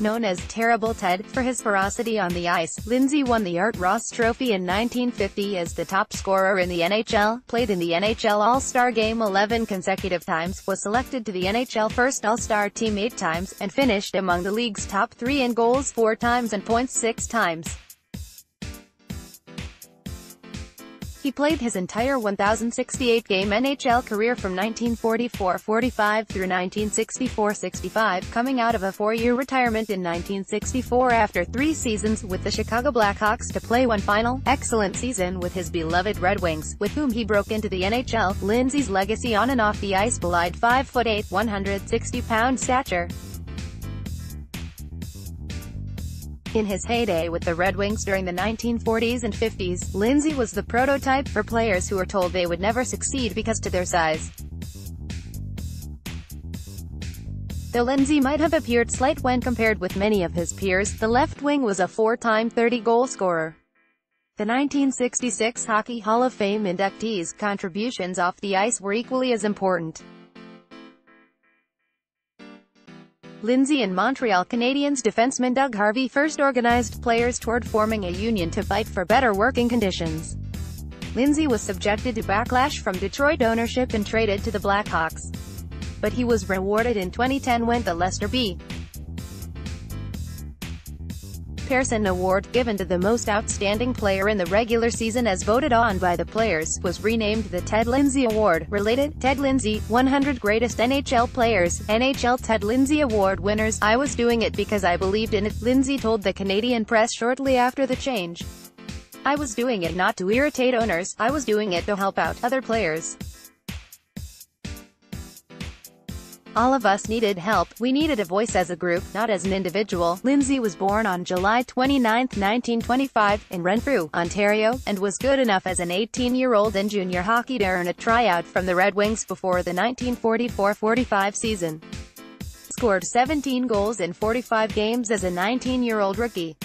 Known as Terrible Ted for his ferocity on the ice, Lindsay won the Art Ross Trophy in 1950 as the top scorer in the NHL, played in the NHL All-Star Game 11 consecutive times, was selected to the NHL First All-Star Team 8 times, and finished among the league's top 3 in goals 4 times and points 6 times. He played his entire 1,068-game NHL career from 1944-45 through 1964-65, coming out of a 4-year retirement in 1964 after 3 seasons with the Chicago Blackhawks to play one final, excellent season with his beloved Red Wings, with whom he broke into the NHL. Lindsay's legacy on and off the ice belied 5'8", 160-pound stature. In his heyday with the Red Wings during the 1940s and 50s, Lindsay was the prototype for players who were told they would never succeed because of their size. Though Lindsay might have appeared slight when compared with many of his peers, the left wing was a 4-time 30-goal scorer. The 1966 Hockey Hall of Fame inductees' contributions off the ice were equally as important. Lindsay and Montreal Canadiens defenseman Doug Harvey first organized players toward forming a union to fight for better working conditions. Lindsay was subjected to backlash from Detroit ownership and traded to the Blackhawks. But he was rewarded in 2010 when the Lester B. Pearson Award, given to the most outstanding player in the regular season as voted on by the players, was renamed the Ted Lindsay Award. Related, Ted Lindsay, 100 Greatest NHL Players, NHL Ted Lindsay Award winners. "I was doing it because I believed in it," Lindsay told the Canadian press shortly after the change. "I was doing it not to irritate owners, I was doing it to help out other players. All of us needed help, we needed a voice as a group, not as an individual." Lindsay was born on July 29, 1925, in Renfrew, Ontario, and was good enough as an 18-year-old in junior hockey to earn a tryout from the Red Wings before the 1944-45 season. He scored 17 goals in 45 games as a 19-year-old rookie.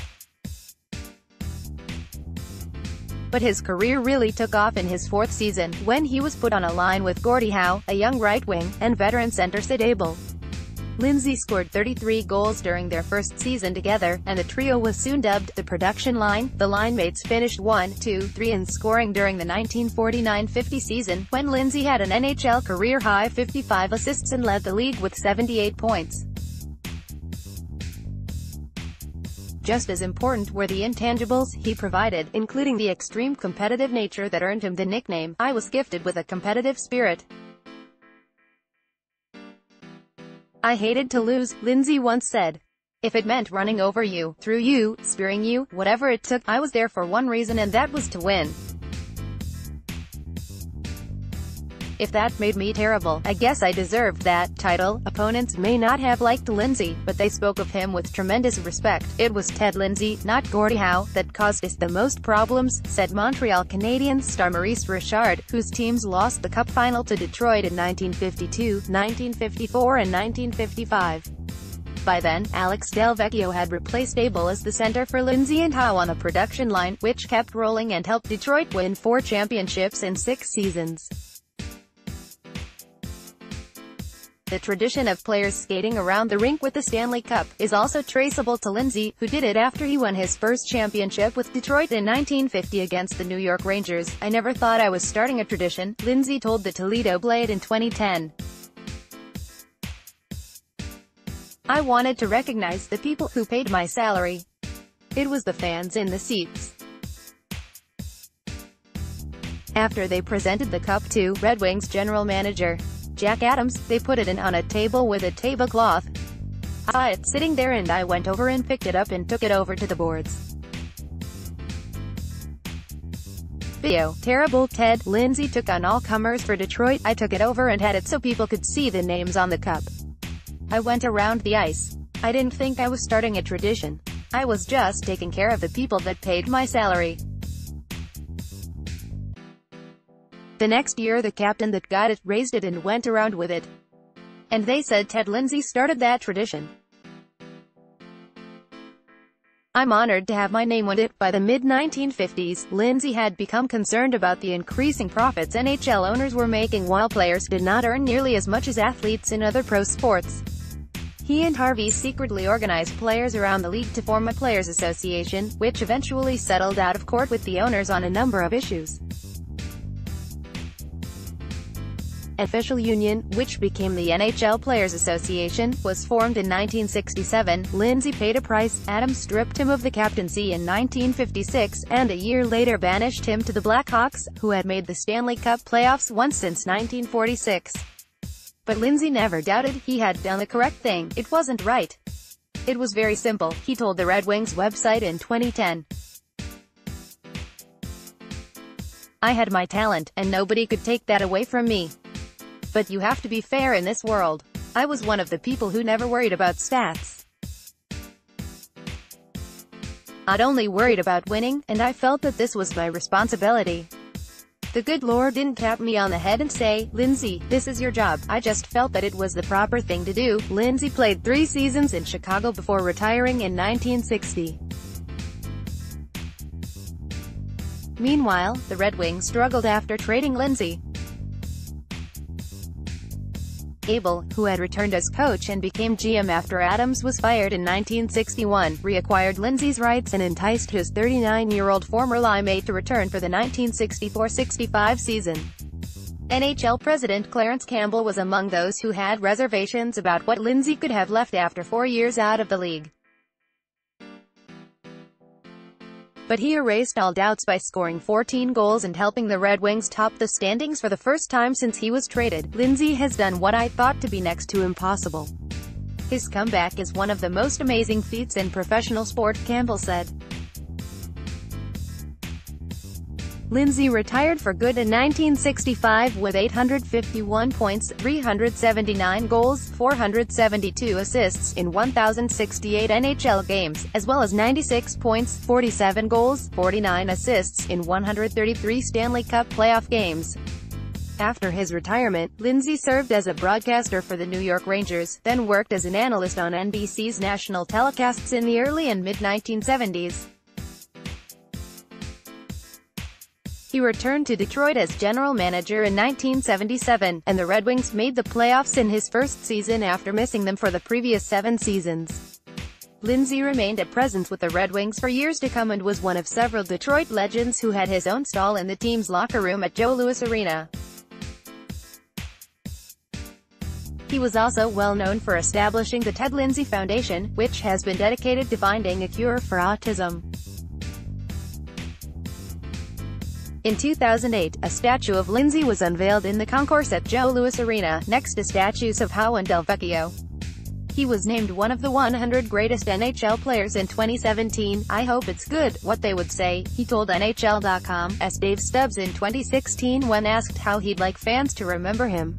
But his career really took off in his 4th season, when he was put on a line with Gordie Howe, a young right wing, and veteran center Sid Abel. Lindsay scored 33 goals during their first season together, and the trio was soon dubbed the production line. The line mates finished 1, 2, 3 in scoring during the 1949-50 season, when Lindsay had an NHL career-high 55 assists and led the league with 78 points. Just as important were the intangibles he provided, including the extreme competitive nature that earned him the nickname, "I was gifted with a competitive spirit. I hated to lose," Lindsay once said. "If it meant running over you, through you, spearing you, whatever it took, I was there for one reason, and that was to win. If that made me terrible, I guess I deserved that title." Opponents may not have liked Lindsay, but they spoke of him with tremendous respect. "It was Ted Lindsay, not Gordie Howe, that caused us the most problems," said Montreal Canadiens star Maurice Richard, whose teams lost the Cup final to Detroit in 1952, 1954 and 1955. By then, Alex Delvecchio had replaced Abel as the center for Lindsay and Howe on the production line, which kept rolling and helped Detroit win 4 championships in 6 seasons. The tradition of players skating around the rink with the Stanley Cup is also traceable to Lindsay, who did it after he won his first championship with Detroit in 1950 against the New York Rangers. "I never thought I was starting a tradition," Lindsay told the Toledo Blade in 2010. "I wanted to recognize the people who paid my salary. It was the fans in the seats." After they presented the cup to Red Wings general manager Jack Adams, they put it in on a table with a tablecloth. "I saw it sitting there and I went over and picked it up and took it over to the boards." Video, "Terrible Ted," Lindsay took on all comers for Detroit. "I took it over and had it so people could see the names on the cup. I went around the ice. I didn't think I was starting a tradition. I was just taking care of the people that paid my salary." The next year the captain that got it, raised it and went around with it. And they said Ted Lindsay started that tradition. "I'm honored to have my name on it." By the mid-1950s, Lindsay had become concerned about the increasing profits NHL owners were making while players did not earn nearly as much as athletes in other pro sports. He and Harvey secretly organized players around the league to form a players' association, which eventually settled out of court with the owners on a number of issues. An official union, which became the NHL Players Association, was formed in 1967. Lindsay paid a price. Adams stripped him of the captaincy in 1956, and a year later banished him to the Blackhawks, who had made the Stanley Cup playoffs once since 1946. But Lindsay never doubted he had done the correct thing. It wasn't right. It was very simple, he told the Red Wings website in 2010. I had my talent, and nobody could take that away from me. But you have to be fair in this world. I was one of the people who never worried about stats. I'd only worried about winning, and I felt that this was my responsibility. The good Lord didn't tap me on the head and say, Lindsay, this is your job. I just felt that it was the proper thing to do. Lindsay played 3 seasons in Chicago before retiring in 1960. Meanwhile, the Red Wings struggled after trading Lindsay. Abel, who had returned as coach and became GM after Adams was fired in 1961, reacquired Lindsay's rights and enticed his 39-year-old former lie-mate to return for the 1964-65 season. NHL President Clarence Campbell was among those who had reservations about what Lindsay could have left after 4 years out of the league. But he erased all doubts by scoring 14 goals and helping the Red Wings top the standings for the first time since he was traded. Lindsay has done what I thought to be next to impossible. His comeback is one of the most amazing feats in professional sport, Campbell said. Lindsay retired for good in 1965 with 851 points, 379 goals, 472 assists in 1,068 NHL games, as well as 96 points, 47 goals, 49 assists in 133 Stanley Cup playoff games. After his retirement, Lindsay served as a broadcaster for the New York Rangers, then worked as an analyst on NBC's national telecasts in the early and mid-1970s. He returned to Detroit as general manager in 1977, and the Red Wings made the playoffs in his first season after missing them for the previous 7 seasons. Lindsay remained a presence with the Red Wings for years to come and was one of several Detroit legends who had his own stall in the team's locker room at Joe Louis Arena. He was also well known for establishing the Ted Lindsay Foundation, which has been dedicated to finding a cure for autism. In 2008, a statue of Lindsay was unveiled in the concourse at Joe Louis Arena, next to statues of Howe and Del Vecchio. He was named one of the 100 greatest NHL players in 2017. I hope it's good, what they would say, he told NHL.com's Dave Stubbs in 2016 when asked how he'd like fans to remember him.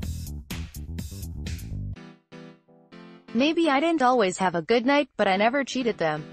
Maybe I didn't always have a good night, but I never cheated them.